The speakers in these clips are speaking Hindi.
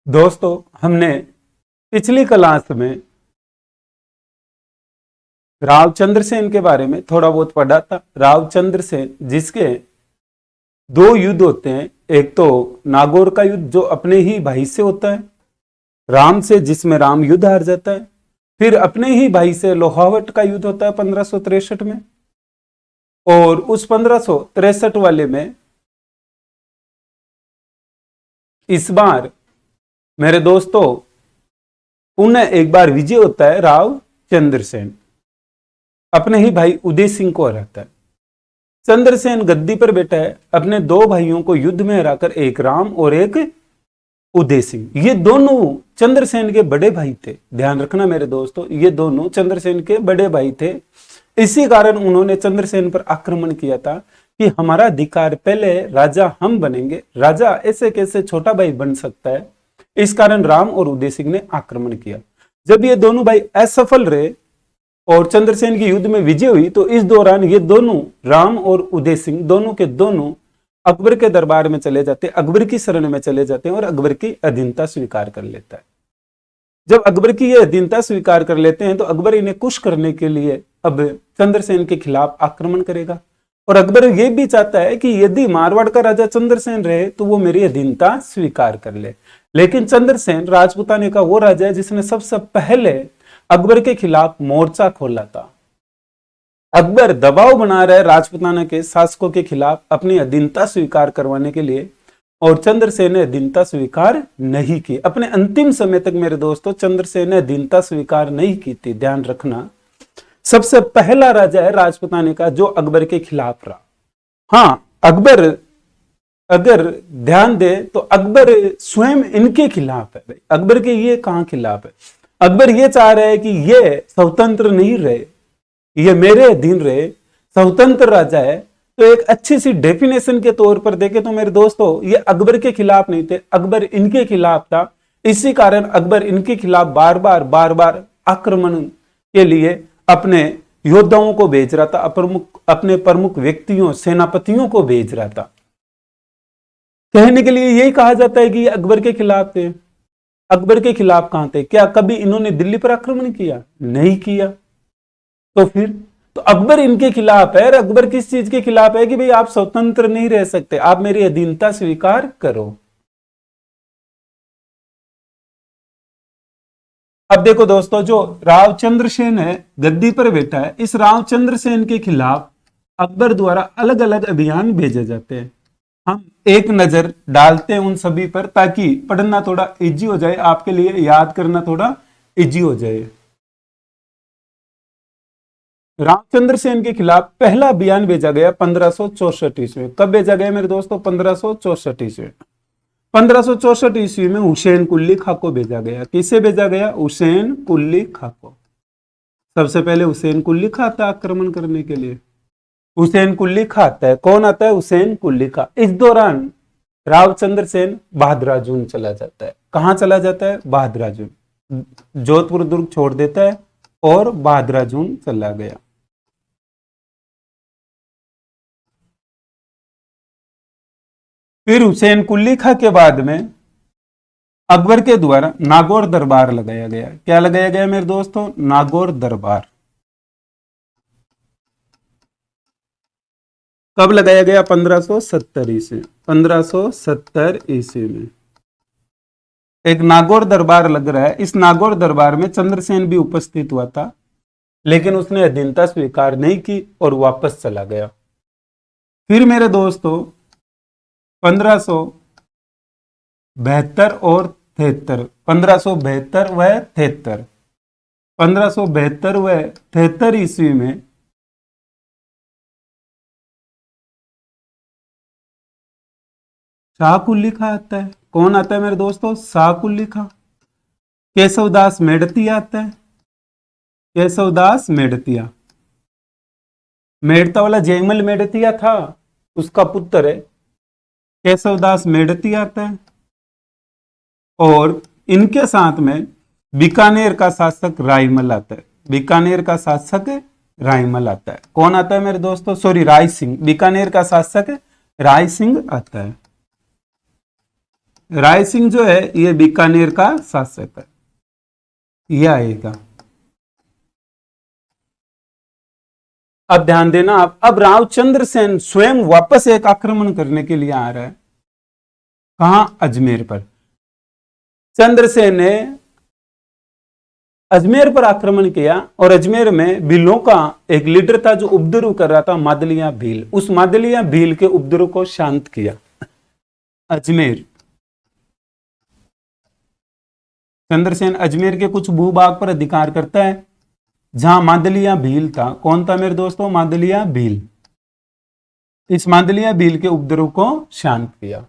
दोस्तों, हमने पिछली क्लास में राव चंद्रसेन के बारे में थोड़ा बहुत पढ़ा था। राव चंद्रसेन जिसके दो युद्ध होते हैं, एक तो नागौर का युद्ध जो अपने ही भाई से होता है राम से, जिसमें राम युद्ध हार जाता है। फिर अपने ही भाई से लोहावट का युद्ध होता है 1563 में, और उस 1563 वाले में इस बार मेरे दोस्तों पुनः एक बार विजय होता है। राव चंद्रसेन अपने ही भाई उदय सिंह को हराता है। चंद्रसेन गद्दी पर बैठा है, अपने दो भाइयों को युद्ध में हराकर, एक राम और एक उदय सिंह। ये दोनों चंद्रसेन के बड़े भाई थे। ध्यान रखना मेरे दोस्तों, ये दोनों चंद्रसेन के बड़े भाई थे। इसी कारण उन्होंने चंद्रसेन पर आक्रमण किया था कि हमारा अधिकार, पहले राजा हम बनेंगे, राजा ऐसे कैसे छोटा भाई बन सकता है। इस कारण राम और उदय सिंह ने आक्रमण किया। जब ये दोनों भाई असफल रहे और चंद्रसेन की युद्ध में विजय हुई, तो इस दौरान ये दोनों राम और उदय सिंह दोनों के दोनों अकबर के दरबार में चले जाते, अकबर की शरण में चले जाते हैं और अकबर की अधीनता स्वीकार कर लेता है। जब अकबर की ये अधीनता स्वीकार कर लेते हैं तो अकबर इन्हें खुश करने के लिए अब चंद्रसेन के खिलाफ आक्रमण करेगा। और अकबर ये भी चाहता है कि यदि मारवाड़ का राजा चंद्रसेन रहे तो वो मेरी अधीनता स्वीकार कर ले। लेकिन चंद्रसेन राजपूताने का वो राजा है जिसने सबसे पहले अकबर के खिलाफ मोर्चा खोला था। अकबर दबाव बना रहा है राजपूताना के शासकों के खिलाफ अपनी अधीनता स्वीकार करवाने के लिए, और चंद्रसेन ने अधीनता स्वीकार नहीं की। अपने अंतिम समय तक मेरे दोस्तों चंद्रसेन ने अधीनता स्वीकार नहीं की थी। ध्यान रखना, सबसे पहला राजा है राजपूताने का जो अकबर के खिलाफ रहा। हाँ, अकबर अगर ध्यान दे तो अकबर स्वयं इनके खिलाफ है। भाई अकबर के ये कहां खिलाफ है? अकबर ये चाह रहे हैं कि ये स्वतंत्र नहीं रहे, ये मेरे अधीन रहे, स्वतंत्र राजा है। तो एक अच्छी सी डेफिनेशन के तौर पर देखें तो मेरे दोस्तों ये अकबर के खिलाफ नहीं थे, अकबर इनके खिलाफ था। इसी कारण अकबर इनके खिलाफ बार बार आक्रमण के लिए अपने योद्धाओं को भेज रहा था, अपने प्रमुख व्यक्तियों, सेनापतियों को भेज रहा था। कहने के लिए यही कहा जाता है कि ये अकबर के खिलाफ थे। अकबर के खिलाफ कहां थे? क्या कभी इन्होंने दिल्ली पर आक्रमण किया? नहीं किया। तो फिर तो अकबर इनके खिलाफ है। और अकबर किस चीज के खिलाफ है? कि भाई आप स्वतंत्र नहीं रह सकते, आप मेरी अधीनता स्वीकार करो। अब देखो दोस्तों, जो राव चंद्रसेन है गद्दी पर बैठा है, इस राव चंद्रसेन के खिलाफ अकबर द्वारा अलग अलग अभियान भेजे जाते हैं। हम एक नजर डालते हैं उन सभी पर ताकि पढ़ना थोड़ा इजी हो जाए, आपके लिए याद करना थोड़ा इजी हो जाए। राव चंद्रसेन के खिलाफ पहला अभियान भेजा गया 1564 ईस्वी। कब भेजा गया मेरे दोस्तों? 1564 ईस्वी। 1564 ईस्वी में हुसैन कुल्ली खां को भेजा गया। किसे भेजा गया? हुसैन कुल्ली खां को। सबसे पहले हुसैन कुल्ली खां आता आक्रमण करने के लिए। हुसैन कुल्ली खां आता है। कौन आता है? हुसैन कुल्ली खां। इस दौरान राव चंद्रसेन बहादुराजून चला जाता है। कहां चला जाता है? बहादुराजून। जोधपुर दुर्ग छोड़ देता है और बहादुराजून चला गया। फिर हुसैन कुल्ली खां के बाद में अकबर के द्वारा नागौर दरबार लगाया गया। क्या लगाया गया मेरे दोस्तों? नागौर दरबार। कब लगाया गया? 1570 ईस्वी। 1570 ईस्वी में एक नागौर दरबार लग रहा है। इस नागौर दरबार में चंद्रसेन भी उपस्थित हुआ था, लेकिन उसने अधीनता स्वीकार नहीं की और वापस चला गया। फिर मेरे दोस्तों 1572 और 73, 1572 व 73, 1572 व 73 ईस्वी में शाह कुल्ली खां आता है। कौन आता है मेरे दोस्तों? शाह कुल्ली खां। केशवदास मेड़ती आता है। केशवदास मेड़तिया, मेड़ता वाला जयमल मेड़तिया था, उसका पुत्र है। केशवदास मेड़ती आता है। और इनके साथ में बीकानेर का शासक रायमल आता है। बीकानेर का शासक रायमल आता है। कौन आता है मेरे दोस्तों? सॉरी, राय सिंह। बीकानेर का शासक राय सिंह आता है। राय सिंह जो है ये बीकानेर का शासक है, यह आएगा। अब ध्यान देना आप, अब रावचंद्र सेन स्वयं वापस एक आक्रमण करने के लिए आ रहा है। कहां? अजमेर पर। चंद्रसेन ने अजमेर पर आक्रमण किया और अजमेर में भीलों का एक लीडर था जो उपद्रव कर रहा था, मादलिया भील। उस मादलिया भील के उपद्रव को शांत किया। अजमेर, चंद्रसेन अजमेर के कुछ भूभाग पर अधिकार करता है जहां मादलिया भील था। कौन था मेरे दोस्तों? मादलिया भील। इस मादलिया भील के उपद्रव को शांत किया।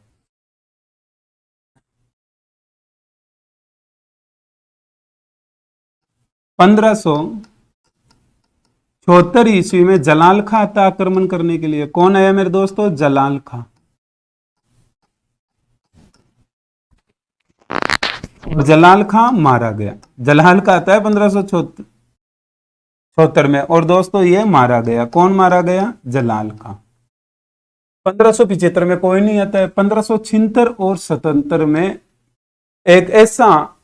पंद्रह सौ 74 ईस्वी में जलाल खां आता आक्रमण करने के लिए। कौन आया मेरे दोस्तों? जलाल खां। और जलाल खां मारा गया। जलाल खां आता है 1574 में, और दोस्तों ये मारा गया। कौन मारा गया? जलाल खां। 1575 में कोई नहीं आता है। 1576 और 77 में एक ऐसा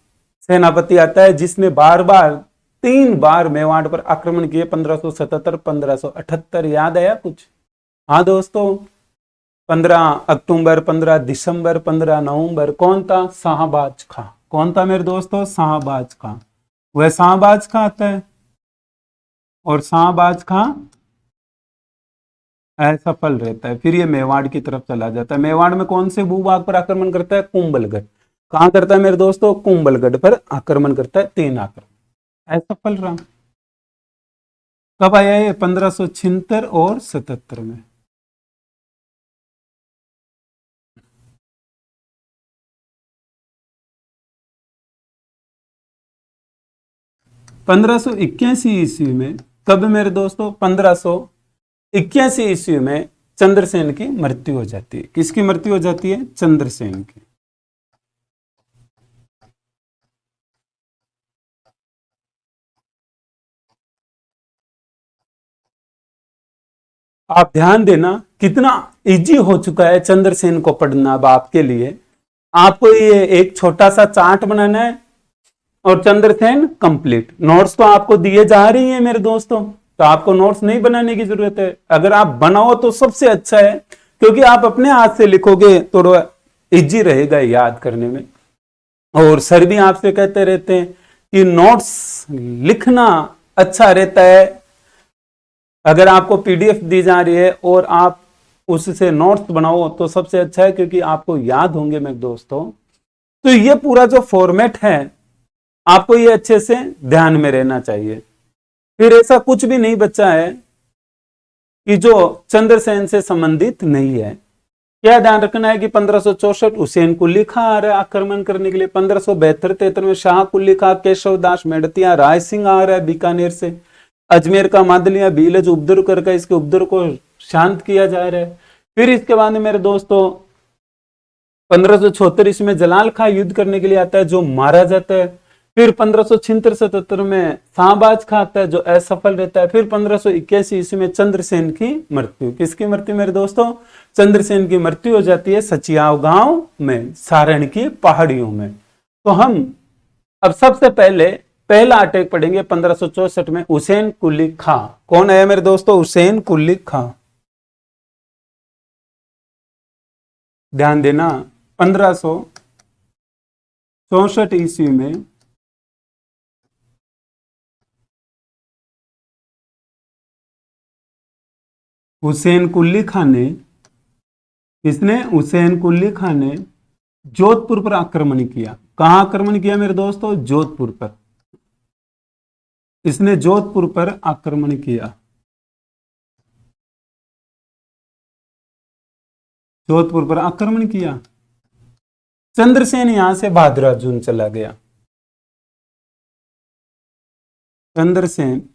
सेनापति आता है जिसने बार बार 3 बार मेवाड़ पर आक्रमण किए। 1577, 1578, याद आया कुछ? हाँ दोस्तों, 15 अक्टूबर, 15 दिसंबर, 15 नवंबर। कौन था? शाहबाज खां। कौन था मेरे दोस्तों? शाहबाज खां। वह शाहबाज खां आता है और शाहबाज खां असफल रहता है। फिर ये मेवाड़ की तरफ चला जाता है। मेवाड़ में कौन से भूभाग पर आक्रमण करता है? कुंभलगढ़। कहां करता है मेरे दोस्तों? कुंभलगढ़ पर आक्रमण करता है। 3 आक्रमण, असफल रहा। कब आया ये? 1576 और 77 में। पंद्रह सौ इक्यासी ईस्वी में, कब मेरे दोस्तों? 1581 ईस्वी में चंद्रसेन की मृत्यु हो जाती है। किसकी मृत्यु हो जाती है? चंद्रसेन की। आप ध्यान देना कितना इजी हो चुका है चंद्रसेन को पढ़ना। अब आपके लिए आपको ये एक छोटा सा चार्ट बनाना है और चंद्रसेन कंप्लीट। नोट्स तो आपको दिए जा रही हैं मेरे दोस्तों, तो आपको नोट्स नहीं बनाने की जरूरत है। अगर आप बनाओ तो सबसे अच्छा है, क्योंकि आप अपने हाथ से लिखोगे तो इजी रहेगा याद करने में। और सर भी आपसे कहते रहते हैं कि नोट्स लिखना अच्छा रहता है। अगर आपको पीडीएफ दी जा रही है और आप उससे नोट्स बनाओ तो सबसे अच्छा है, क्योंकि आपको याद होंगे मेरे दोस्तों। तो ये पूरा जो फॉर्मेट है आपको ये अच्छे से ध्यान में रहना चाहिए। फिर ऐसा कुछ भी नहीं बचा है कि जो चंद्रसेन से संबंधित नहीं है। क्या ध्यान रखना है कि 1564 हुसैन कुली खां आ रहा है आक्रमण करने के लिए। 1572-73 में शाह कुली खां, केशवदास मेड़तिया, राय सिंह आ रहा है बीकानेर से। अजमेर का मादलिया भील जो उपद्रव करके इसके उपद्रव को शांत किया जा रहा है। फिर इसके बाद में मेरे दोस्तों 1574 इसमें जलाल खां युद्ध करने के लिए आता है जो मारा जाता है। फिर 1576-77 में शाहबाज खां आता है जो असफल रहता है। फिर 1581 इसमें चंद्रसेन की मृत्यु। किसकी मृत्यु मेरे दोस्तों? चंद्रसेन की मृत्यु हो जाती है सचियाव गांव में, सारण की पहाड़ियों में। तो हम अब सबसे पहले पहला अटैक पढ़ेंगे 1564 में, हुसैन कुली खां। कौन है मेरे दोस्तों? हुसैन कुली खां। ध्यान देना 1564 ईस्वी में हुसैन कुली खां ने, इसने हुसैन कुली खां ने जोधपुर पर आक्रमण किया। कहां आक्रमण किया मेरे दोस्तों? जोधपुर पर। इसने जोधपुर पर आक्रमण किया। जोधपुर पर आक्रमण किया। चंद्रसेन यहां से भाद्राजून चला गया। चंद्रसेन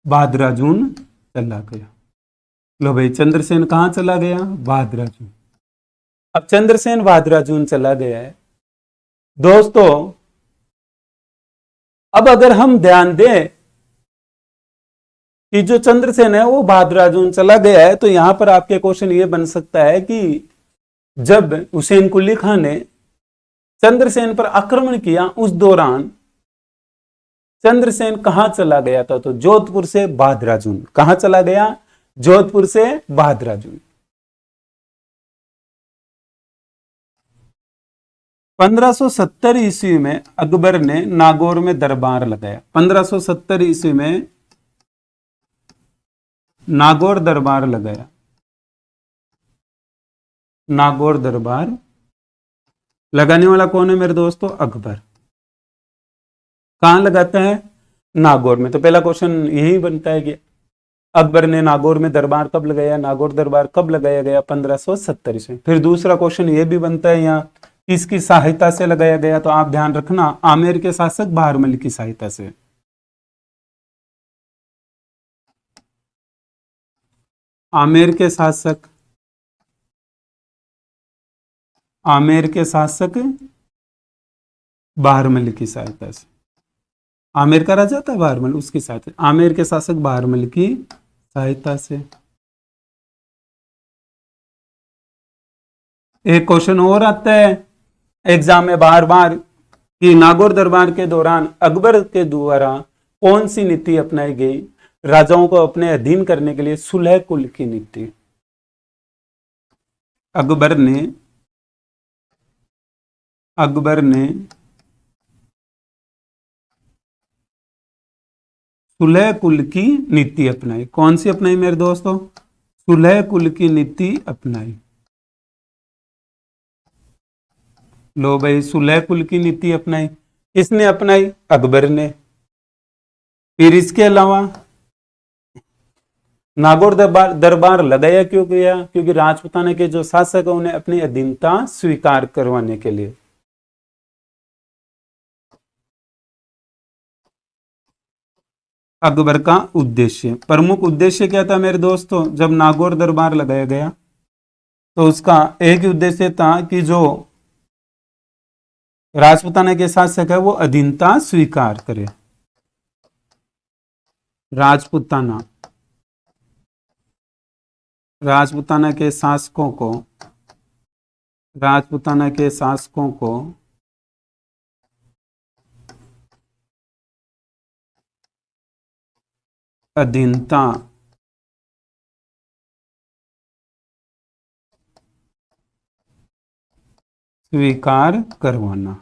भाद्राजून चला गया। लो भाई, चंद्रसेन कहां चला गया? भाद्राजून। अब चंद्रसेन भाद्राजून चला गया है दोस्तों। अब अगर हम ध्यान दें कि जो चंद्रसेन है वो बहादुराजून चला गया है। तो यहां पर आपके क्वेश्चन ये बन सकता है कि जब हुसैन कुली खान ने चंद्रसेन पर आक्रमण किया उस दौरान चंद्रसेन कहां चला गया था? तो जोधपुर से बहादुराजून। कहां चला गया? जोधपुर से बहादुराजून। 1570 ईस्वी में अकबर ने नागौर में दरबार लगाया। 1570 ईस्वी में नागौर दरबार लगाया। नागौर दरबार लगाने वाला कौन है मेरे दोस्तों? अकबर। कहां लगाता है? नागौर में। तो पहला क्वेश्चन यही बनता है कि अकबर ने नागौर में दरबार कब लगाया? नागौर दरबार कब लगाया गया? 1570 ईस्वी। फिर दूसरा क्वेश्चन ये भी बनता है यहाँ किसकी सहायता से लगाया गया? तो आप ध्यान रखना, आमेर के शासक बहारमल की सहायता से। आमेर के शासक बहारमल की सहायता से। आमेर का राजा था बहारमल, उसकी सहायता। आमेर के शासक बहारमल की सहायता से। एक क्वेश्चन और आता है एग्जाम में बार बार कि नागौर दरबार के दौरान अकबर के द्वारा कौन सी नीति अपनाई गई राजाओं को अपने अधीन करने के लिए? सुलह कुल की नीति। अकबर ने सुलह कुल की नीति अपनाई। कौन सी अपनाई मेरे दोस्तों? सुलह कुल की नीति अपनाई। लो भाई, सुलह कुल की नीति अपनाई। किसने अपनाई? अकबर ने। फिर इसके अलावा नागौर दरबार लगाया क्यों गया? क्योंकि राजपूताना के जो शासक है उन्हें अपनी अधीनता स्वीकार करवाने के लिए। अकबर का उद्देश्य, प्रमुख उद्देश्य क्या था मेरे दोस्तों? जब नागौर दरबार लगाया गया तो उसका एक ही उद्देश्य था कि जो राजपूताना के शासक है वो अधीनता स्वीकार करे। राजपूताना के शासकों को अधीनता स्वीकार करवाना।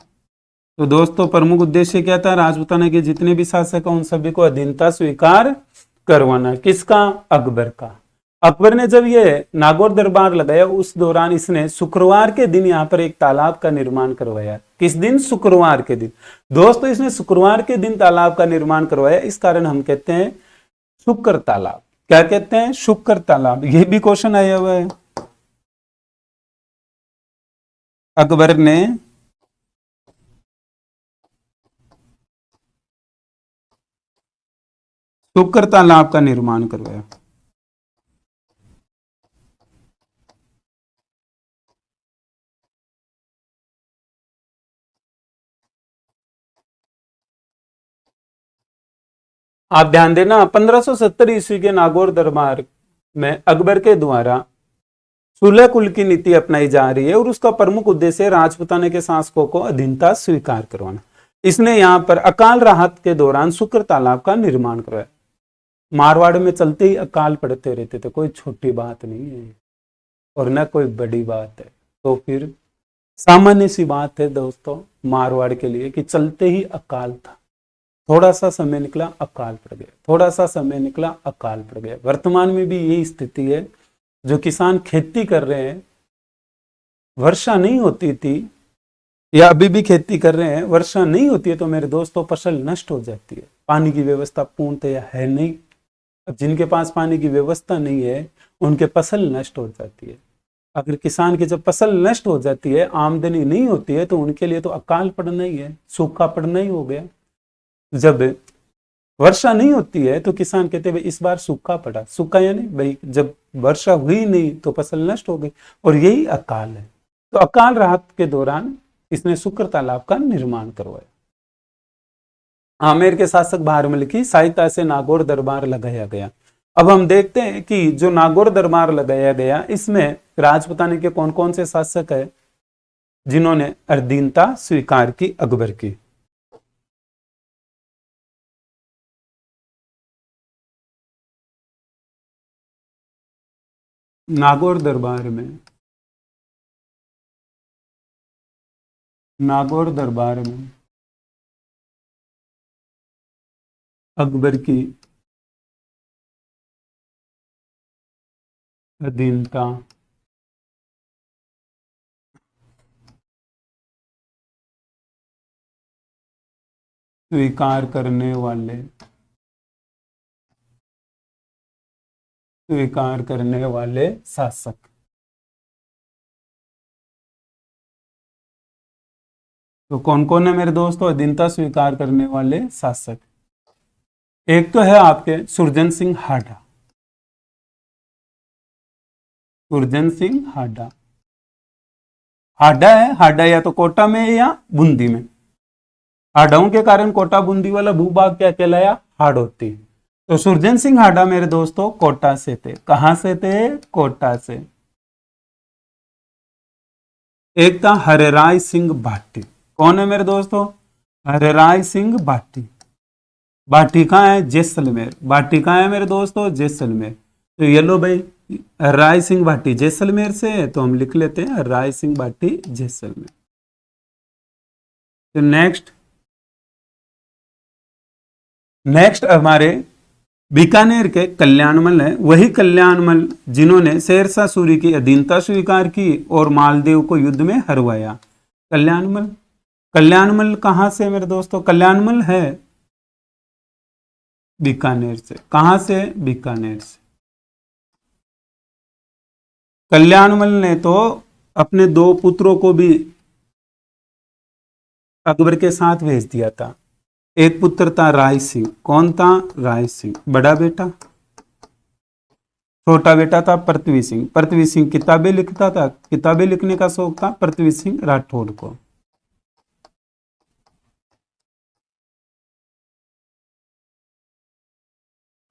तो दोस्तों प्रमुख उद्देश्य क्या था? राजपूताना के जितने भी शासक हैं उन सभी को अधीनता स्वीकार करवाना। किसका? अकबर का। अकबर ने जब ये नागौर दरबार लगाया उस दौरान इसने शुक्रवार के दिन यहाँ पर एक तालाब का निर्माण करवाया। किस दिन? शुक्रवार के दिन। दोस्तों इसने शुक्रवार के दिन तालाब का निर्माण करवाया, इस कारण हम कहते हैं शुक्र तालाब। क्या कहते हैं? शुक्र तालाब। ये भी क्वेश्चन आया हुआ है। अकबर ने शुक्र तालाब का निर्माण करवाया। आप ध्यान देना 1570 ईस्वी के नागौर दरबार में अकबर के द्वारा सुलह कुल की नीति अपनाई जा रही है और उसका प्रमुख उद्देश्य राजपूताना के शासकों को अधीनता स्वीकार करवाना। इसने यहां पर अकाल राहत के दौरान शुक्र तालाब का निर्माण करवाया। मारवाड़ में चलते ही अकाल पड़ते रहते थे, कोई छोटी बात नहीं है और न कोई बड़ी बात है। तो फिर सामान्य सी बात है दोस्तों मारवाड़ के लिए कि चलते ही अकाल था। थोड़ा सा समय निकला अकाल पड़ गया, थोड़ा सा समय निकला अकाल पड़ गया। वर्तमान में भी यही स्थिति है। जो किसान खेती कर रहे हैं, वर्षा नहीं होती थी या अभी भी खेती कर रहे हैं, वर्षा नहीं होती है तो मेरे दोस्तों फसल नष्ट हो जाती है। पानी की व्यवस्था पूर्णतया है नहीं। अब जिनके पास पानी की व्यवस्था नहीं है उनके फसल नष्ट हो जाती है। अगर किसान की जब फसल नष्ट हो जाती है, आमदनी नहीं होती है, तो उनके लिए तो अकाल पड़ना ही है, सूखा पड़ना ही हो गया। जब वर्षा नहीं होती है तो किसान कहते हैं इस बार सूखा पड़ा। सूखा यानी भाई जब वर्षा हुई नहीं तो फसल नष्ट हो गई, और यही अकाल है। तो अकाल राहत के दौरान इसने शुक्र तालाब का निर्माण करवाया। आमेर के शासक बहारमल की सहायता से नागौर दरबार लगाया गया। अब हम देखते हैं कि जो नागौर दरबार लगाया गया इसमें राजपूताने के कौन कौन से शासक है जिन्होंने अधीनता स्वीकार की अकबर की। नागौर दरबार में अकबर की अधीनता स्वीकार करने वाले शासक। तो कौन कौन है मेरे दोस्तों अधीनता स्वीकार करने वाले शासक? एक तो है आपके सुरजन सिंह हाडा। हाडा है, हाडा या तो कोटा में है या बूंदी में। हाडाओं के कारण कोटा बूंदी वाला भूभाग क्या कहलाया? हाड़ौती। तो सुरजन सिंह हाडा मेरे दोस्तों कोटा से थे। कहां से थे? कोटा से। एक था हरिराय सिंह भाटी। कौन है मेरे दोस्तों? हरिराय सिंह भाटी। भाटी कहाँ है? जैसलमेर। भाटी कहाँ है मेरे दोस्तों? जैसलमेर। तो ये लो भाई राय सिंह भाटी जैसलमेर से है, तो हम लिख लेते हैं राय सिंह भाटी जैसलमेर। तो नेक्स्ट हमारे बीकानेर के कल्याणमल है। वही कल्याणमल जिन्होंने शेरशाह सूरी की अधीनता स्वीकार की और मालदीव को युद्ध में हरवाया। कल्याणमल कहां से मेरे दोस्तों? कल्याणमल है बीकानेर से। कहां से? बीकानेर से। कल्याणमल ने तो अपने 2 पुत्रों को भी अकबर के साथ भेज दिया था। एक पुत्र था राय सिंह। कौन था? राय सिंह बड़ा बेटा। छोटा बेटा था पृथ्वी सिंह। पृथ्वी सिंह किताबें लिखता था, किताबें लिखने का शौक था पृथ्वी सिंह राठौड़ को।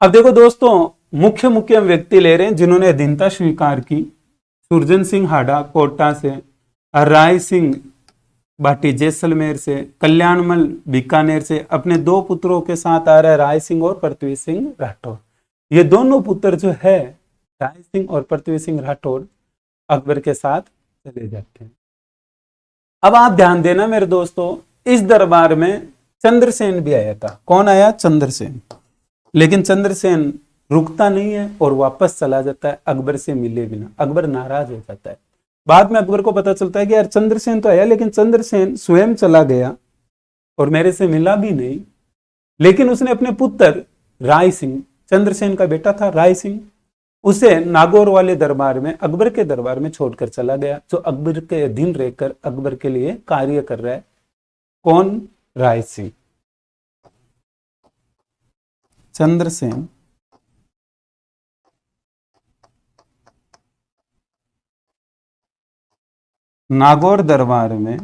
अब देखो दोस्तों मुख्य मुख्य व्यक्ति ले रहे हैं जिन्होंने अधीनता स्वीकार की। सुरजन सिंह हाडा कोटा से, राय सिंह भाटी जैसलमेर से, कल्याणमल बीकानेर से अपने 2 पुत्रों के साथ आ रहा है राय सिंह और पृथ्वी सिंह राठौड़। ये दोनों पुत्र जो है राय सिंह और पृथ्वी सिंह राठौड़ अकबर के साथ चले जाते हैं। अब आप ध्यान देना मेरे दोस्तों इस दरबार में चंद्रसेन भी आया था। कौन आया? चंद्रसेन। लेकिन चंद्रसेन रुकता नहीं है और वापस चला जाता है अकबर से मिले बिना। अकबर नाराज हो जाता है। बाद में अकबर को पता चलता है कि यार चंद्रसेन तो आया लेकिन चंद्रसेन स्वयं चला गया और मेरे से मिला भी नहीं। लेकिन उसने अपने पुत्र राय सिंह, चंद्रसेन का बेटा था राय सिंह, उसे नागौर वाले दरबार में अकबर के दरबार में छोड़कर चला गया, जो अकबर के अधीन रहकर अकबर के लिए कार्य कर रहा है। कौन? राय सिंह। चंद्रसेन नागौर दरबार में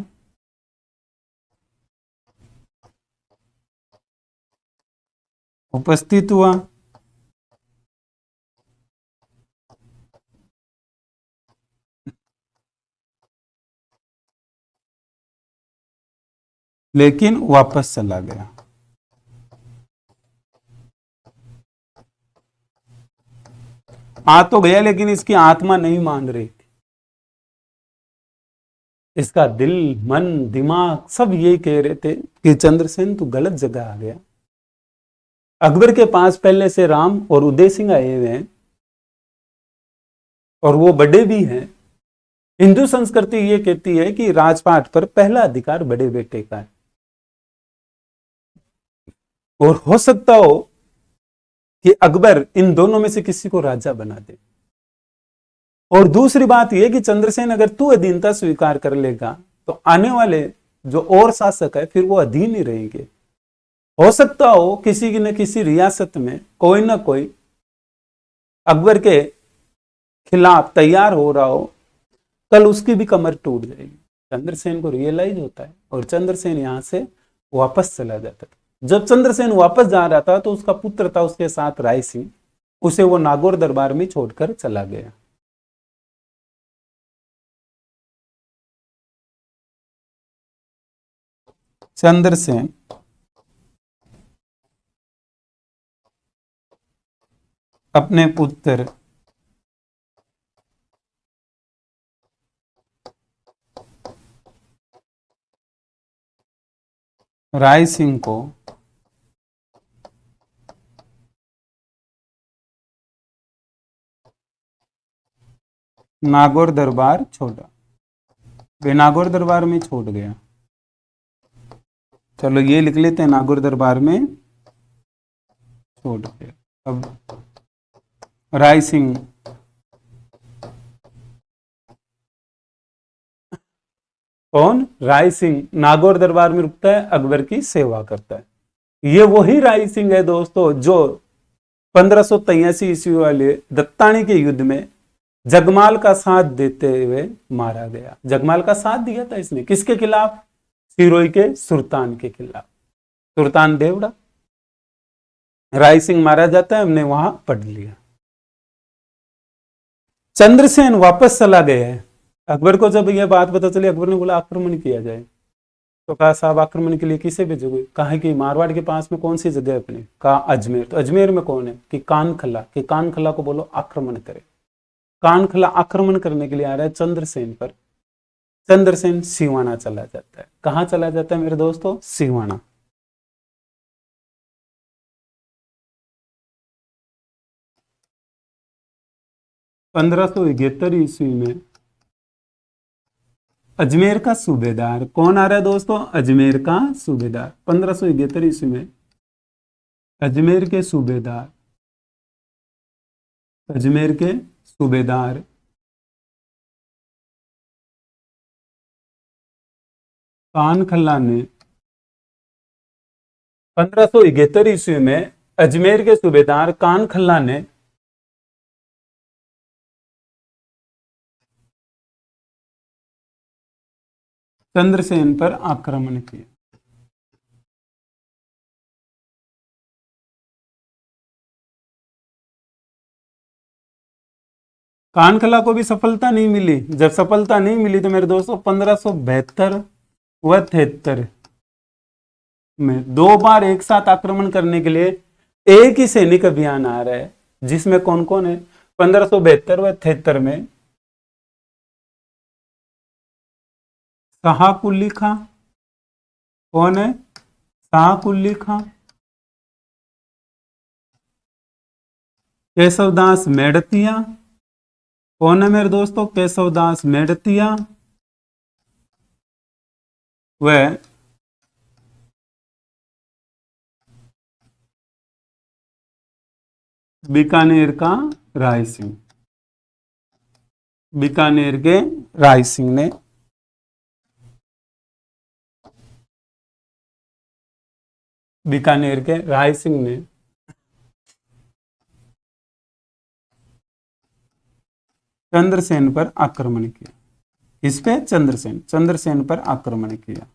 उपस्थित हुआ। लेकिन वापस चला गया। आ तो गया लेकिन इसकी आत्मा नहीं मान रही थी। इसका दिल, मन, दिमाग सब यही कह रहे थे कि चंद्रसेन तू गलत जगह आ गया। अकबर के पास पहले से राम और उदय सिंह आए हुए हैं और वो बड़े भी हैं। हिंदू संस्कृति ये कहती है कि राजपाट पर पहला अधिकार बड़े बेटे का है और हो सकता हो कि अकबर इन दोनों में से किसी को राजा बना दे। और दूसरी बात यह कि चंद्रसेन अगर तू अधीनता स्वीकार कर लेगा तो आने वाले जो और शासक है फिर वो अधीन ही रहेंगे। हो सकता हो किसी न किसी रियासत में कोई ना कोई अकबर के खिलाफ तैयार हो रहा हो, कल उसकी भी कमर टूट जाएगी। चंद्रसेन को रियलाइज होता है और चंद्रसेन यहां से वापस चला जाता है। जब चंद्रसेन वापस जा रहा था तो उसका पुत्र था उसके साथ राय सिंह, उसे वो नागौर दरबार में छोड़कर चला गया। चंद्रसेन अपने पुत्र राय सिंह को नागौर दरबार छोड़ा, वे नागौर दरबार में छोड़ गया। चलो ये लिख लेते हैं, नागौर दरबार में छोड़ गया। अब राय सिंह कौन? राय सिंह नागौर दरबार में रुकता है, अकबर की सेवा करता है। ये वही राय सिंह है दोस्तों जो 1583 ईस्वी वाले दत्तानी के युद्ध में जगमाल का साथ देते हुए मारा गया। जगमाल का साथ दिया था इसने, किसके खिलाफ? सिरोही के सुल्तान के खिलाफ, सुल्तान देवड़ा। राय सिंह मारा जाता है, हमने वहां पढ़ लिया। चंद्रसेन वापस चला गया है। अकबर को जब यह बात पता चली, अकबर ने बोला आक्रमण किया जाए। तो कहा साहब आक्रमण के लिए किसे भेजोगे? कहा कि मारवाड़ के पास में कौन सी जगह है अपने? कहा अजमेर। तो अजमेर में कौन है? कि कानखला, कि कानखला को बोलो आक्रमण करे। कानखला आक्रमण करने के लिए आ रहा है चंद्रसेन पर। चंद्रसेन सिवाना चला जाता है। कहां चला जाता है मेरे दोस्तों? सिवाना। पंद्रह सौ इकहत्तर ईस्वी में अजमेर का सूबेदार कौन आ रहा है दोस्तों? अजमेर का सूबेदार। 1571 ईस्वी में अजमेर के सूबेदार, अजमेर के सूबेदार कानखला ने 1571 ईस्वी में अजमेर के सूबेदार कानखला ने चंद्रसेन पर आक्रमण किया। कानखला को भी सफलता नहीं मिली। जब सफलता नहीं मिली तो मेरे दोस्तों 1572 व 73 में दो बार एक साथ आक्रमण करने के लिए एक ही सैनिक अभियान आ रहा है, जिसमें कौन कौन है? 1572 व 73 में शाह कुली खां, कौन है? शाह कुली खां, केशवदास मेड़तिया, कौन है मेरे दोस्तों? केशवदास मेड़तिया व बीकानेर का राय सिंह। बीकानेर के राय सिंह ने बीकानेर के राय सिंह ने चंद्रसेन पर आक्रमण किया। इस पे चंद्रसेन पर आक्रमण किया।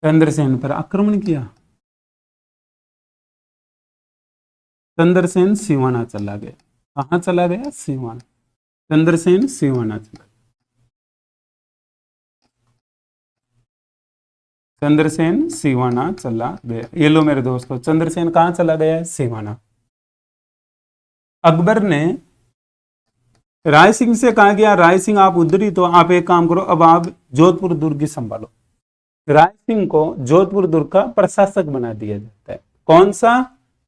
चंद्रसेन पर आक्रमण किया। चंद्रसेन सिवाना चला गया। कहां चला गया? सिवाना। चंद्रसेन सिवाना चला, चंद्रसेन सिवाना चला गया। ये लो मेरे दोस्तों, चंद्रसेन कहां चला गया है? सिवाना। अकबर ने राय सिंह से कहा गया, राय सिंह आप उधर ही, तो आप एक काम करो, अब आप जोधपुर दुर्ग की संभालो। राय सिंह को जोधपुर दुर्ग का प्रशासक बना दिया जाता है। कौन सा?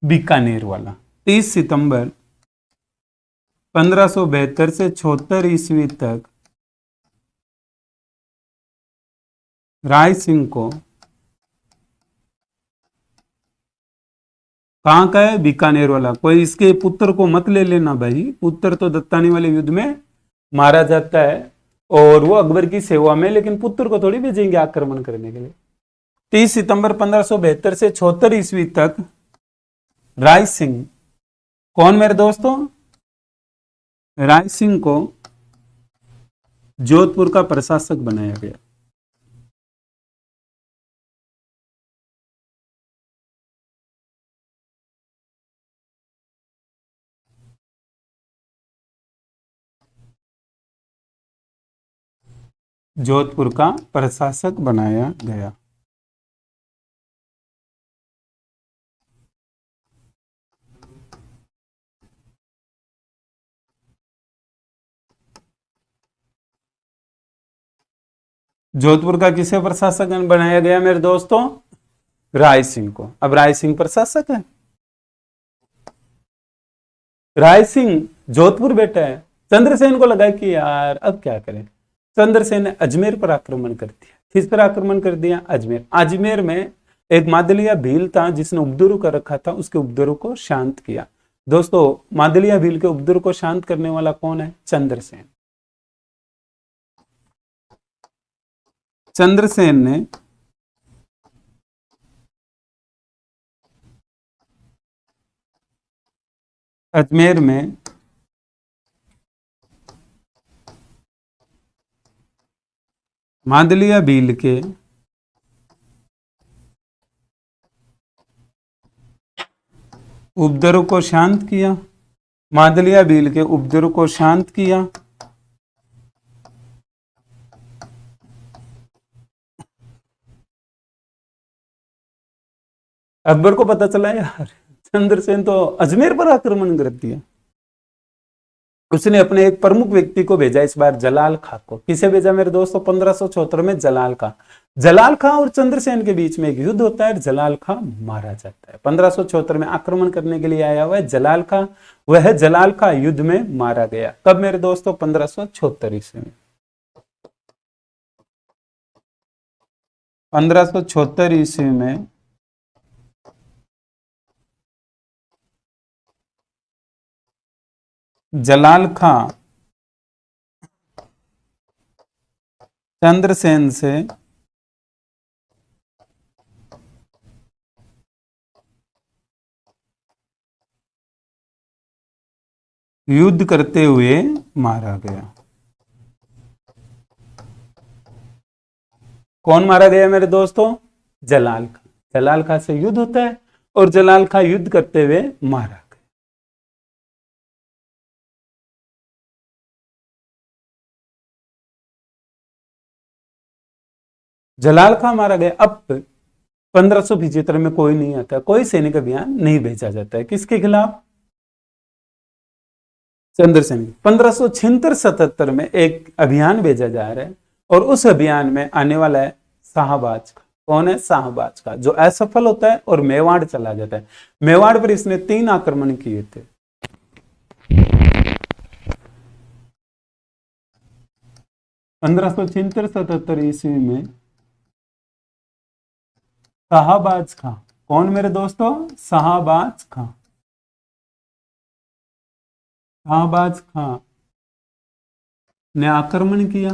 बीकानेर वाला। 30 सितंबर 1572 से 76 ईस्वी तक राय सिंह को कहां का है? बीकानेर वाला। कोई इसके पुत्र को मत ले लेना भाई, पुत्र तो दत्तानी वाले युद्ध में मारा जाता है और वो अकबर की सेवा में, लेकिन पुत्र को थोड़ी भेजेंगे आक्रमण करने के लिए। 30 सितंबर 1572 से 76 ईस्वी तक राय सिंह, कौन मेरे दोस्तों? राय सिंह को जोधपुर का प्रशासक बनाया गया। जोधपुर का प्रशासक बनाया गया। जोधपुर का किसे प्रशासक बनाया गया मेरे दोस्तों? राय सिंह को। अब राय सिंह प्रशासक है। राय सिंह जोधपुर बैठा है। चंद्रसेन को लगा कि यार अब क्या करें। चंद्रसेन ने अजमेर पर आक्रमण कर दिया। किस पर आक्रमण कर दिया? अजमेर। अजमेर में एक मादलिया भील था जिसने उपद्रव कर रखा था, उसके उपद्रव को शांत किया। दोस्तों, मादलिया भील के उपद्रव को शांत करने वाला कौन है? चंद्रसेन। चंद्रसेन ने अजमेर में मादलिया भील के उपद्रव को शांत किया। मादलिया भील के उपद्रव को शांत किया। अकबर को पता चला यार चंद्रसेन तो अजमेर पर आक्रमण कर दिया। उसने अपने एक प्रमुख व्यक्ति को भेजा, इस बार जलाल खां को। किसे भेजा मेरे दोस्तों? 1574 में जलाल खां। जलाल खां और चंद्रसेन के बीच में एक युद्ध होता है, जलाल खां मारा जाता है। 1574 में आक्रमण करने के लिए आया हुआ है जलाल खां, वह जलाल खां युद्ध में मारा गया। कब मेरे दोस्तों? 1574 ईस्वी में। 1574 ईस्वी में जलाल खां चंद्रसेन से युद्ध करते हुए मारा गया। कौन मारा गया मेरे दोस्तों? जलाल खां। जलाल खां से युद्ध होता है और जलाल खां युद्ध करते हुए मारा गया। जलाल खां मारा गया। अब 1575 में कोई नहीं आता, कोई सैनिक अभियान नहीं भेजा जाता है। किसके खिलाफ? चंद्रसेन। 1576-77 में एक अभियान भेजा जा रहा है और उस अभियान में आने वाला है शाहबाज का। कौन है? शाहबाज का, जो असफल होता है और मेवाड़ चला जाता है। मेवाड़ पर इसने 3 आक्रमण किए थे। 1576-77 ईस्वी में शाहबाज खां। कौन मेरे दोस्तों? शाहबाज खां। शाहबाज खां ने आक्रमण किया।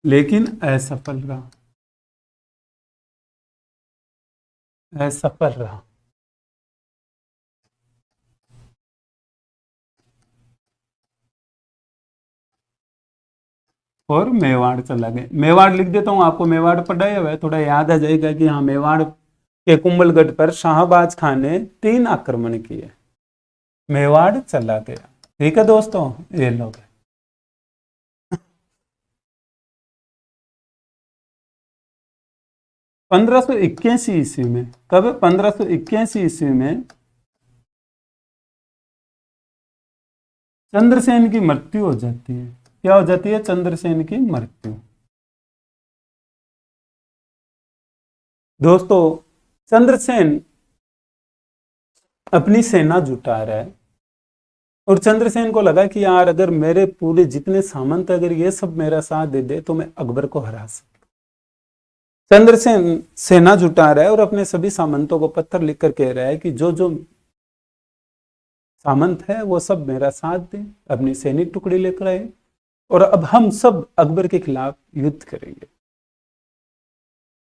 लेकिन असफल रहा। असफल रहा। और मेवाड़ चला गया। मेवाड़ लिख देता हूं, आपको मेवाड़ पढ़ाया हुआ है, थोड़ा याद आ जाएगा कि हाँ, मेवाड़ के कुंभलगढ़ पर शाहबाज खां ने 3 आक्रमण किए। मेवाड़ चला गया। ठीक है दोस्तों, ये लोग 1581 ईस्वी में। कब? 1581 ईस्वी में चंद्रसेन की मृत्यु हो जाती है। क्या हो जाती है? चंद्रसेन की मृत्यु। दोस्तों, चंद्रसेन अपनी सेना जुटा रहा है और चंद्रसेन को लगा कि यार अगर मेरे पूरे जितने सामंत अगर ये सब मेरा साथ दे दे तो मैं अकबर को हरा सकता। चंद्रसेन सेना जुटा रहा है और अपने सभी सामंतों को पत्र लिखकर कह रहा है कि जो जो सामंत है वो सब मेरा साथ दे, अपनी सैनिक टुकड़ी लेकर आए और अब हम सब अकबर के खिलाफ युद्ध करेंगे।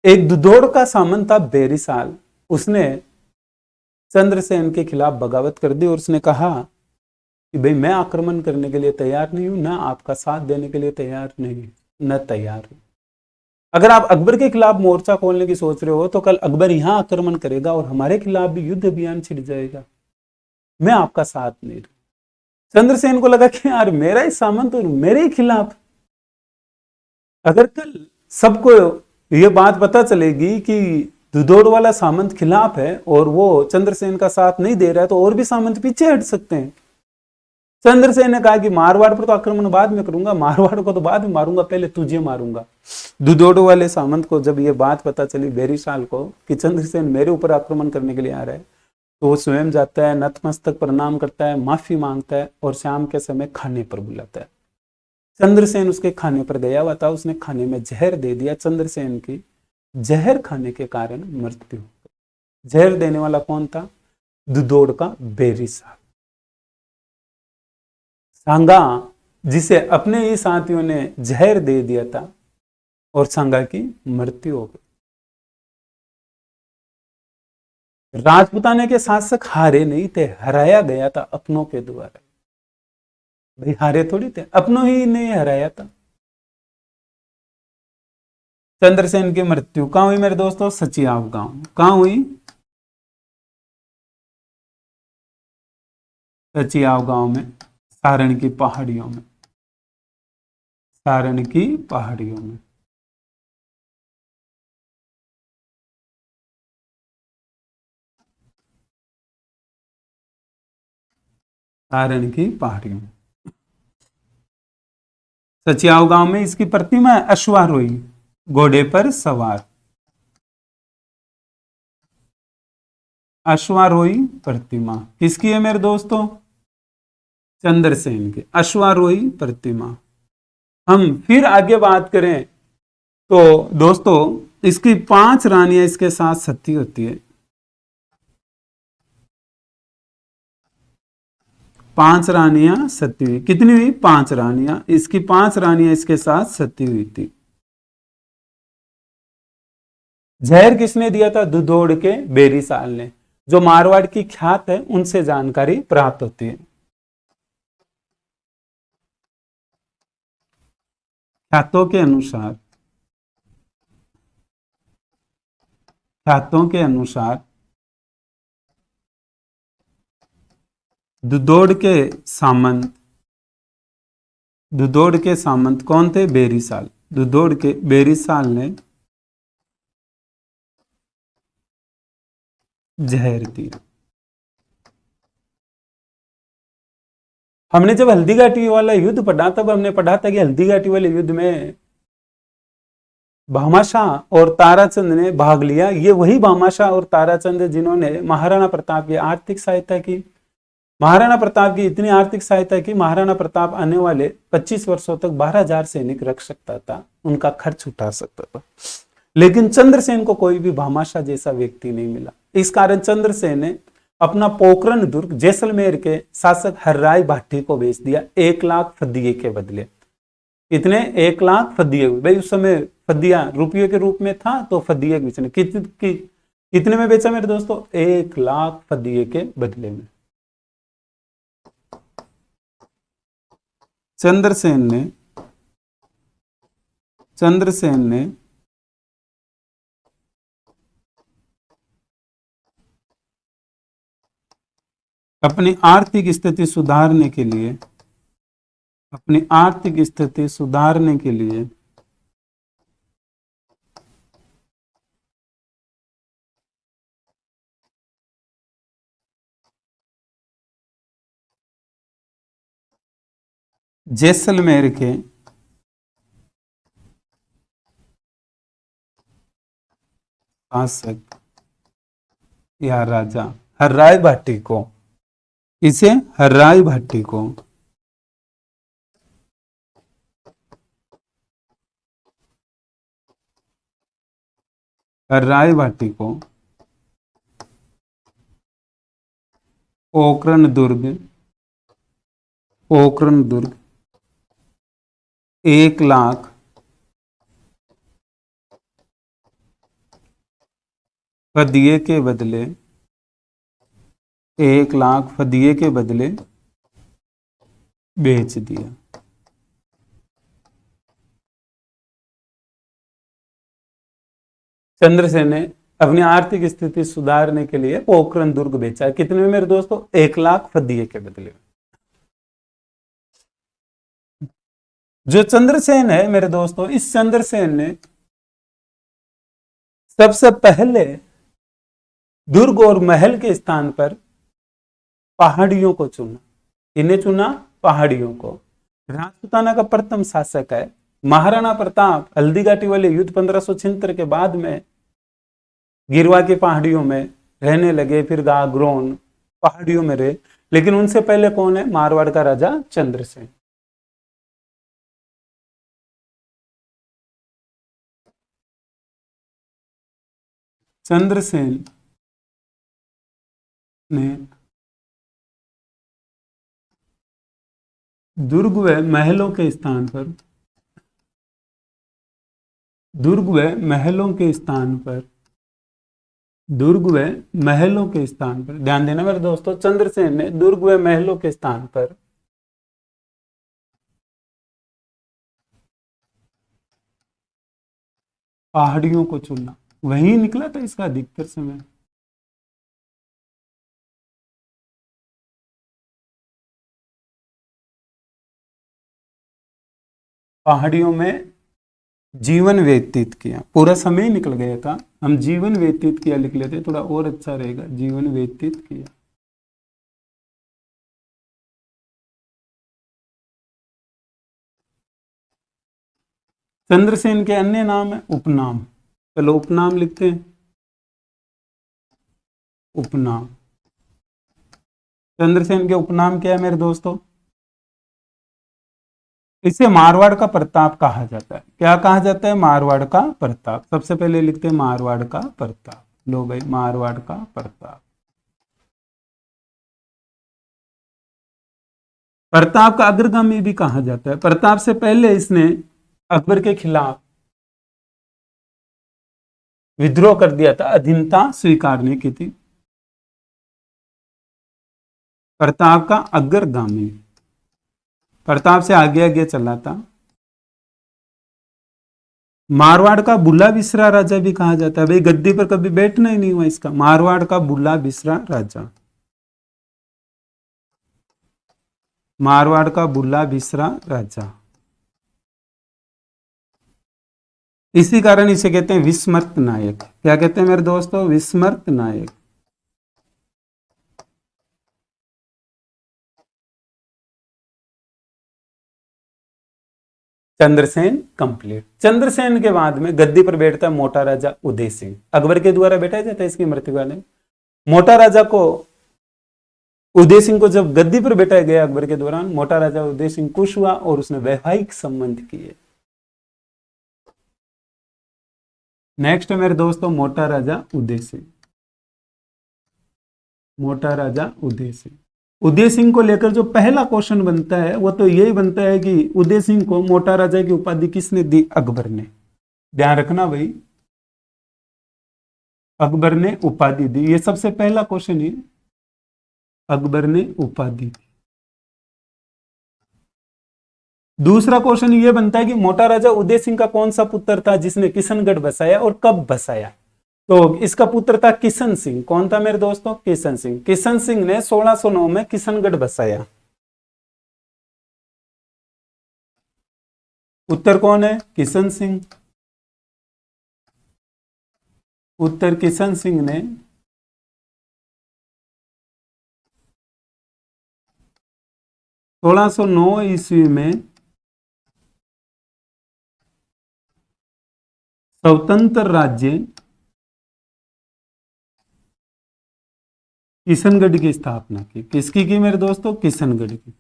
एक दुधोड़ का सामंत था बेरिसाल, उसने चंद्रसेन के खिलाफ बगावत कर दी और उसने कहा कि भाई मैं आक्रमण करने के लिए तैयार नहीं हूं, ना आपका साथ देने के लिए तैयार नहीं, न तैयार हूं। अगर आप अकबर के खिलाफ मोर्चा खोलने की सोच रहे हो तो कल अकबर यहां आक्रमण करेगा और हमारे खिलाफ भी युद्ध अभियान छिड़ जाएगा, मैं आपका साथ नहीं दूं। चंद्रसेन को लगा कि यार मेरा ही सामंत और मेरे ही खिलाफ, अगर कल सबको ये बात पता चलेगी कि दुदोड़ वाला सामंत खिलाफ है और वो चंद्रसेन का साथ नहीं दे रहा है, तो और भी सामंत पीछे हट सकते हैं। चंद्रसेन ने कहा कि मारवाड़ पर तो आक्रमण बाद में करूंगा, मारवाड़ को तो बाद में मारूंगा, पहले तुझे मारूंगा। दुदोड़ वाले सामंत को जब ये बात पता चली बेरीशाल को कि चंद्रसेन मेरे ऊपर आक्रमण करने के लिए आ रहा है, तो वो स्वयं जाता है, नतमस्तक प्रणाम करता है, माफी मांगता है और शाम के समय खाने पर बुलाता है। चंद्रसेन उसके खाने पर गया हुआ था, उसने खाने में जहर दे दिया। चंद्रसेन की जहर खाने के कारण मृत्यु हो गई। जहर देने वाला कौन था? दुदोड़ का बेरीशाल, सांगा, जिसे अपने ही साथियों ने जहर दे दिया था और सांगा की मृत्यु हो गई। राजपुताने के शासक हारे नहीं थे, हराया गया था अपनों के द्वारा। भाई हारे थोड़ी थे, अपनों ही ने हराया था। चंद्रसेन की मृत्यु कहां हुई मेरे दोस्तों? सचियाव गांव। कहां हुई? सचियाव गांव में, सारण की पहाड़ियों में, सारण की पहाड़ियों में। सारण की पहाड़ियों में, सचियाव गांव में इसकी प्रतिमा है, अश्वारोही, घोड़े पर सवार। अश्वारोही प्रतिमा किसकी है मेरे दोस्तों? चंद्रसेन की अश्वारोही प्रतिमा। हम फिर आगे बात करें तो दोस्तों इसकी 5 रानियां इसके साथ सती होती है। 5 रानियां सती हुई। कितनी हुई? 5 रानियां। इसकी 5 रानियां इसके साथ सती हुई थी। जहर किसने दिया था? दुदोड़ के बेरीसाल ने। जो मारवाड़ की ख्यात है उनसे जानकारी प्राप्त होती है। ख्यातों के अनुसार, ख्यातों के अनुसार दुदोड़ के सामंत, दुदोड़ के सामंत कौन थे? बेरीसाल। दुदोड़ के बेरीसाल ने जहर दिया। हमने जब हल्दी घाटी वाला युद्ध पढ़ा तब हमने पढ़ा था कि हल्दी घाटी वाले युद्ध में भामाशाह और ताराचंद ने भाग लिया। ये वही भामाशाह और ताराचंद जिन्होंने महाराणा प्रताप की आर्थिक सहायता की। महाराणा प्रताप की इतनी आर्थिक सहायता की, महाराणा प्रताप आने वाले 25 वर्षों तक 12,000 सैनिक रख सकता था, उनका खर्च उठा सकता था। लेकिन चंद्रसेन को कोई भी भामाशाह जैसा व्यक्ति नहीं मिला। इस कारण चंद्रसेन ने अपना पोखरण दुर्ग जैसलमेर के शासक हर्राय भाटी को बेच दिया 1 लाख फद्दिये के बदले। इतने? 1 लाख फद्दिये। भाई उस समय फद्दिया रुपये के रूप में था, तो फद्दिये बेचने कितने में बेचा मेरे दोस्तों? 1 लाख फद्दिये के बदले में। चंद्रसेन ने अपनी आर्थिक स्थिति सुधारने के लिए, अपनी आर्थिक स्थिति सुधारने के लिए जैसलमेर के शासक या राजा हर्राय भाटी को, इसे हर्राय भाटी को हर्राय भाटी को पोखरण दुर्ग 1 लाख फद्दिये के बदले, 1 लाख फद्दिये के बदले बेच दिया। चंद्रसेन ने अपनी आर्थिक स्थिति सुधारने के लिए पोखरण दुर्ग बेचा। कितने में मेरे दोस्तों? 1,00,000 फदिये के बदले में। जो चंद्रसेन है मेरे दोस्तों, इस चंद्रसेन ने सबसे पहले दुर्ग और महल के स्थान पर पहाड़ियों को चुना। इन्हें चुना? पहाड़ियों को। राजपूताना का प्रथम शासक है महाराणा प्रताप। हल्दी घाटी वाले युद्ध 1576 के बाद में गिरवा की पहाड़ियों में रहने लगे, फिर गागरोन पहाड़ियों में रहे। लेकिन उनसे पहले कौन है? मारवाड़ का राजा चंद्रसेन। चंद्रसेन ने दुर्ग व महलों के स्थान पर दुर्ग व महलों के स्थान पर दुर्ग व महलों के स्थान पर ध्यान देना मेरे दोस्तों, चंद्रसेन ने दुर्ग व महलों के स्थान पर पहाड़ियों को चुना। वहीं निकला था इसका अधिकतर समय। पहाड़ियों में जीवन व्यतीत किया। पूरा समय निकल गया था, हम जीवन व्यतीत किया लिख लेते, थोड़ा और अच्छा रहेगा। जीवन व्यतीत किया। चंद्रसेन के अन्य नाम है उपनाम। चलो उपनाम लिखते हैं। उपनाम। चंद्रसेन के उपनाम क्या है मेरे दोस्तों? इसे मारवाड़ का प्रताप कहा जाता है। क्या कहा जाता है? मारवाड़ का प्रताप। सबसे पहले लिखते हैं मारवाड़ का प्रताप। लो भाई, मारवाड़ का प्रताप। प्रताप का अग्रगामी भी कहा जाता है। प्रताप से पहले इसने अकबर के खिलाफ विद्रोह कर दिया था, अधीनता स्वीकार नहीं की थी। प्रताप का अग्रगामी, प्रताप से आगे आगे चला था। मारवाड़ का बुला बिसरा राजा भी कहा जाता है। भाई गद्दी पर कभी बैठना ही नहीं हुआ इसका। मारवाड़ का बुला बिसरा राजा, मारवाड़ का बुला बिसरा राजा। इसी कारण इसे कहते हैं विस्मृत नायक। क्या कहते हैं मेरे दोस्तों? विस्मृत नायक। चंद्रसेन कंप्लीट। चंद्रसेन के बाद में गद्दी पर बैठता है मोटा राजा उदय सिंह। अकबर के द्वारा बैठाया जाता है इसकी मृत्यु वाले। मोटा राजा को, उदय सिंह को जब गद्दी पर बैठाया गया अकबर के दौरान, मोटा राजा उदय सिंह खुश हुआ और उसने वैवाहिक संबंध किए। नेक्स्ट है मेरे दोस्तों मोटा राजा उदय सिंह। मोटा राजा उदय सिंह। उदय सिंह को लेकर जो पहला क्वेश्चन बनता है वो तो यही बनता है कि उदय सिंह को मोटा राजा की उपाधि किसने दी? अकबर ने। ध्यान रखना भाई, अकबर ने उपाधि दी। ये सबसे पहला क्वेश्चन है, अकबर ने उपाधि दी। दूसरा क्वेश्चन ये बनता है कि मोटा राजा उदय सिंह का कौन सा पुत्र था जिसने किशनगढ़ बसाया और कब बसाया? तो इसका पुत्र था किशन सिंह। कौन था मेरे दोस्तों? किशन सिंह। किशन सिंह ने 1609 में किशनगढ़ बसाया। उत्तर कौन है? किशन सिंह। उत्तर किशन सिंह ने 1609 ईस्वी में स्वतंत्र राज्य किशनगढ़ की स्थापना की। किसकी की मेरे दोस्तों? किशनगढ़ की।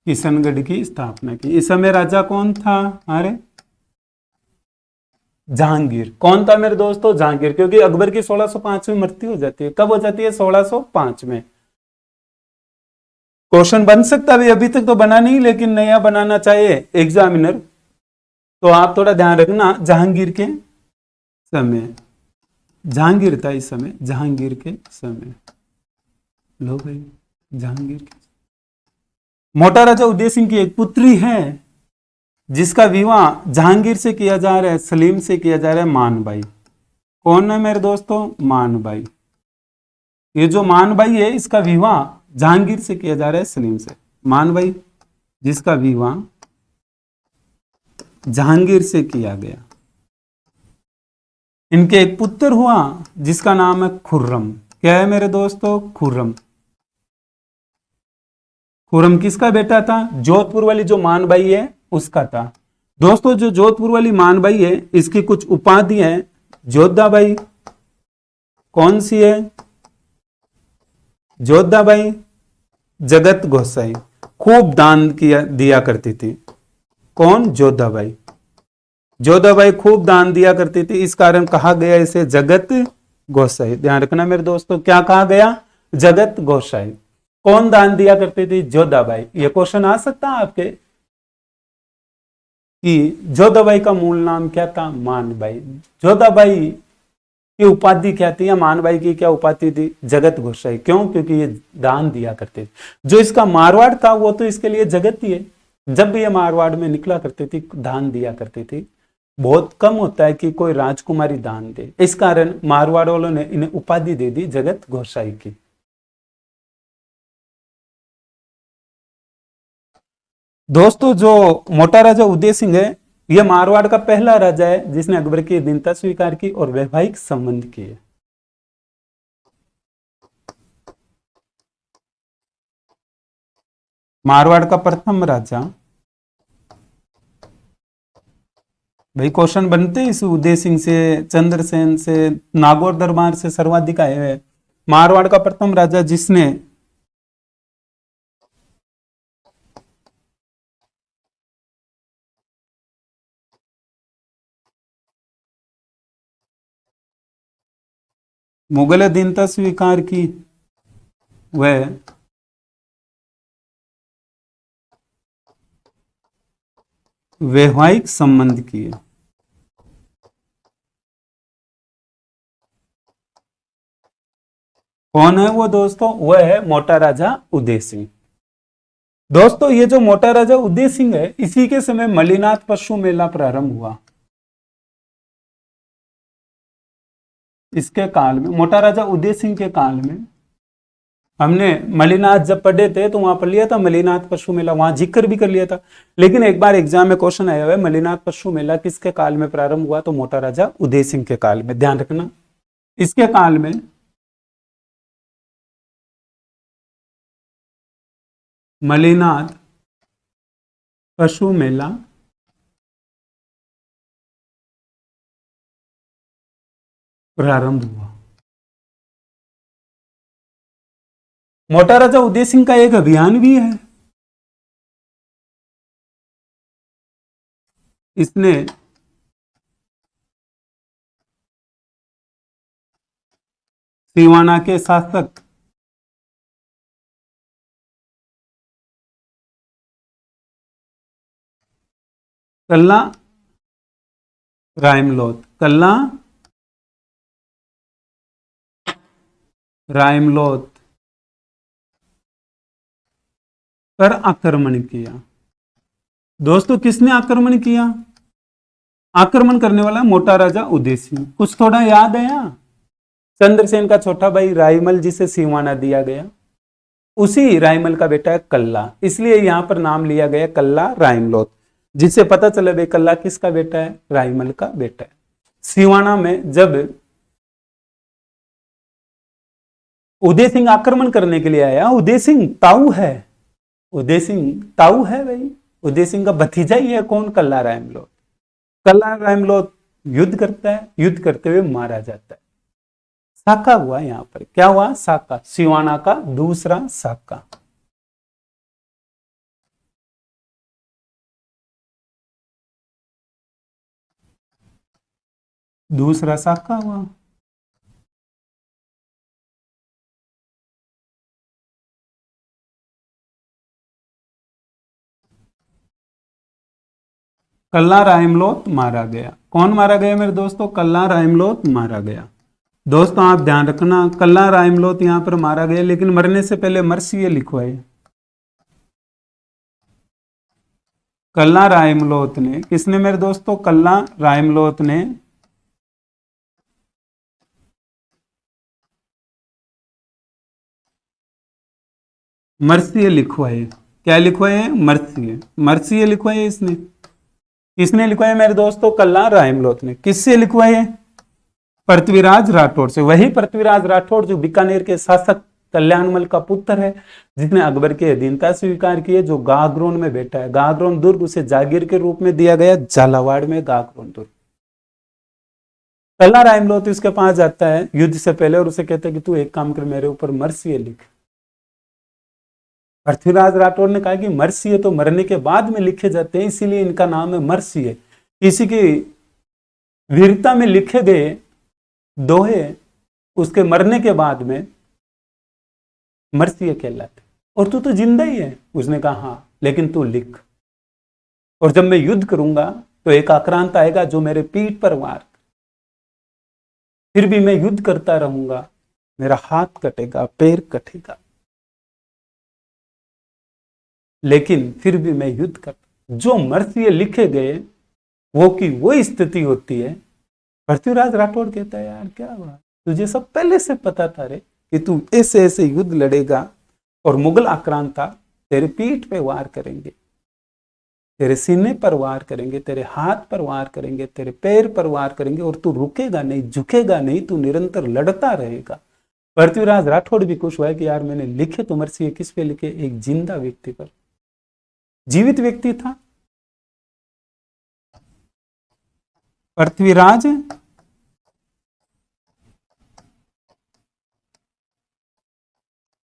किशनगढ़ की स्थापना की। इस समय राजा कौन था? अरे जहांगीर। कौन था मेरे दोस्तों? जहांगीर। क्योंकि अकबर की 1605 में मृत्यु हो जाती है। कब हो जाती है? 1605 में। क्वेश्चन बन सकता है, अभी तक तो बना नहीं, लेकिन नया बनाना चाहिए एग्जामिनर, तो आप थोड़ा ध्यान रखना। जहांगीर के समय, जहांगीर था इस समय, जहांगीर के समय। लो भाई, जहांगीर के। मोटा राजा उदय सिंह की एक पुत्री है जिसका विवाह जहांगीर से किया जा रहा है, सलीम से किया जा रहा है, मान भाई। कौन है मेरे दोस्तों? मान भाई। ये जो मान भाई है इसका विवाह जहांगीर से किया जा रहा है, सलीम से। मान भाई जिसका विवाह जहांगीर से किया गया। इनके एक पुत्र हुआ जिसका नाम है खुर्रम। क्या है मेरे दोस्तों? खुर्रम। खुर्रम किसका बेटा था? जोधपुर वाली जो मान बाई है उसका था। दोस्तों जो जोधपुर वाली मान बाई है इसकी कुछ उपाधि है। जोधा बाई कौन सी है? जोधा बाई जगत गोसाई, खूब दान दिया करती थी। कौन? जोधा बाई। जोधा बाई खूब दान दिया करती थी, इस कारण कहा गया इसे जगत गोसाई। ध्यान रखना मेरे दोस्तों, क्या कहा गया? जगत गोसाई। कौन दान दिया करती थी? जोधा बाई। ये क्वेश्चन आ सकता है आपके कि जोधा बाई का मूल नाम क्या था? मान बाई। जोधा बाई की उपाधि क्या थी, या मान बाई की क्या उपाधि थी? जगत गोसाई। क्यों? क्योंकि ये दान दिया करते थे। जो इसका मारवाड़ था वो तो इसके लिए जगत ही है। जब भी ये मारवाड़ में निकला करती थी दान दिया करती थी। बहुत कम होता है कि कोई राजकुमारी दान दे, इस कारण मारवाड़ वालों ने इन्हें उपाधि दे दी जगत गोसाई की। दोस्तों जो मोटा राजा उदय सिंह है यह मारवाड़ का पहला राजा है जिसने अकबर की अधीनता स्वीकार की और वैवाहिक संबंध किए। मारवाड़ का प्रथम राजा। भाई क्वेश्चन बनते हैं इस उदय सिंह से, चंद्रसेन से, नागौर दरबार से सर्वाधिक आए हुए। मारवाड़ का प्रथम राजा जिसने मुगल अधीनता स्वीकार की वह वैवाहिक संबंध किए। कौन है वो दोस्तों? वह है मोटा राजा उदय सिंह। दोस्तों ये जो मोटा राजा उदय सिंह है इसी के समय मलिनाथ पशु मेला प्रारंभ हुआ। इसके काल में, मोटा राजा उदय सिंह के काल में, हमने मलिनाथ जब पढ़े थे तो वहां पर लिया था मलिनाथ पशु मेला, वहां जिक्र भी कर लिया था। लेकिन एक बार एग्जाम में क्वेश्चन आया हुआ है मलिनाथ पशु मेला किसके काल में प्रारंभ हुआ? तो मोटा राजा उदय सिंह के काल में। ध्यान रखना इसके काल में मलिनाथ पशु मेला प्रारंभ हुआ। मोटा राजा उदय सिंह का एक अभियान भी है। इसने सिवाना के शासक कल्ला रायमलोत पर आक्रमण किया। दोस्तों किसने आक्रमण किया? आक्रमण करने वाला मोटा राजा उदय सिंह। कुछ थोड़ा याद है यहाँ? चंद्रसेन का छोटा भाई रायमल जिसे सिवाना दिया गया, उसी रायमल का बेटा है कल्ला, इसलिए यहां पर नाम लिया गया कल्ला रायमलोत, जिससे पता चले भाई कल्ला किसका बेटा है? रायमल का बेटा है। सिवाना में जब उदय सिंह आक्रमण करने के लिए आया, उदय सिंह ताऊ है, उदय सिंह ताऊ है भाई, उदय सिंह का भतीजा ही है। कौन? कल्ला रायमलोत। कल्ला रायमलोत युद्ध करता है, युद्ध करते हुए मारा जाता है। साका हुआ यहां पर। क्या हुआ? साका। सिवाना का दूसरा साका। दूसरा साका हुआ। कल्ला रायमलोत मारा गया। कौन मारा गया मेरे दोस्तों? कल्ला रायमलोत मारा गया। दोस्तों आप ध्यान रखना कल्ला रायमलोत यहां पर मारा गया, लेकिन मरने से पहले मरसी लिखवाए। कल्ला रायमलोत ने, किसने मेरे दोस्तों? कल्ला रायमलोत ने मर्सिय लिखवाए। क्या लिखवाए? मर्सिय। मर्सिय लिखवाए इसने। किसने लिखवाए मेरे दोस्तों? कल्ला रायमलोत ने। किससे लिखवाए? पृथ्वीराज राठौड़ से। वही पृथ्वीराज राठौड़ जो बीकानेर के शासक कल्याणमल का पुत्र है, जिसने अकबर की अधीनता स्वीकार की है, जो गागरोन में बैठा है। गागरोन दुर्ग उसे जागीर के रूप में दिया गया, झालावाड़ में गागरोन दुर्ग। कल्ला रायमलोत उसके पास जाता है युद्ध से पहले और उसे कहता है कि तू एक काम कर, मेरे ऊपर मर्सिय लिख। पृथ्वीराज राठौड़ ने कहा कि मर्सिय तो मरने के बाद में लिखे जाते हैं, इसीलिए इनका नाम है मर्सिय। किसी की वीरता में लिखे गए दोहे उसके मरने के बाद में मर्सिय कहलाते। और तू तो जिंदा ही है। उसने कहा हाँ, लेकिन तू लिख, और जब मैं युद्ध करूंगा तो एक आक्रांत आएगा जो मेरे पीठ पर वार, फिर भी मैं युद्ध करता रहूंगा, मेरा हाथ कटेगा, पैर कटेगा, लेकिन फिर भी मैं युद्ध करता। जो मर्सिय लिखे गए वो की वो स्थिति होती है। पृथ्वीराज राठौड़ कहता है यार क्या बात, तुझे सब पहले से पता था रे कि तू ऐसे ऐसे युद्ध लड़ेगा और मुगल आक्रांता तेरे पीठ पे वार करेंगे, तेरे सीने पर वार करेंगे, तेरे हाथ पर वार करेंगे, तेरे पैर पर वार करेंगे, और तू रुकेगा नहीं, झुकेगा नहीं, तू निरंतर लड़ता रहेगा। पृथ्वीराज राठौड़ भी खुश हुआ कि यार मैंने लिखे तो मर्सिय किस पे लिखे? एक जिंदा व्यक्ति पर, जीवित व्यक्ति था। पृथ्वीराज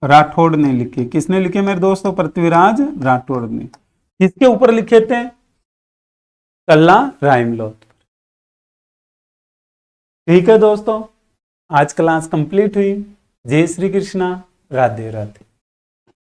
राठौड़ ने लिखे। किसने लिखे मेरे दोस्तों? पृथ्वीराज राठौड़ ने। किसके ऊपर लिखे थे? कल्ला रायमलोत। ठीक है दोस्तों, आज क्लास कंप्लीट हुई। जय श्री कृष्णा, राधे राधे।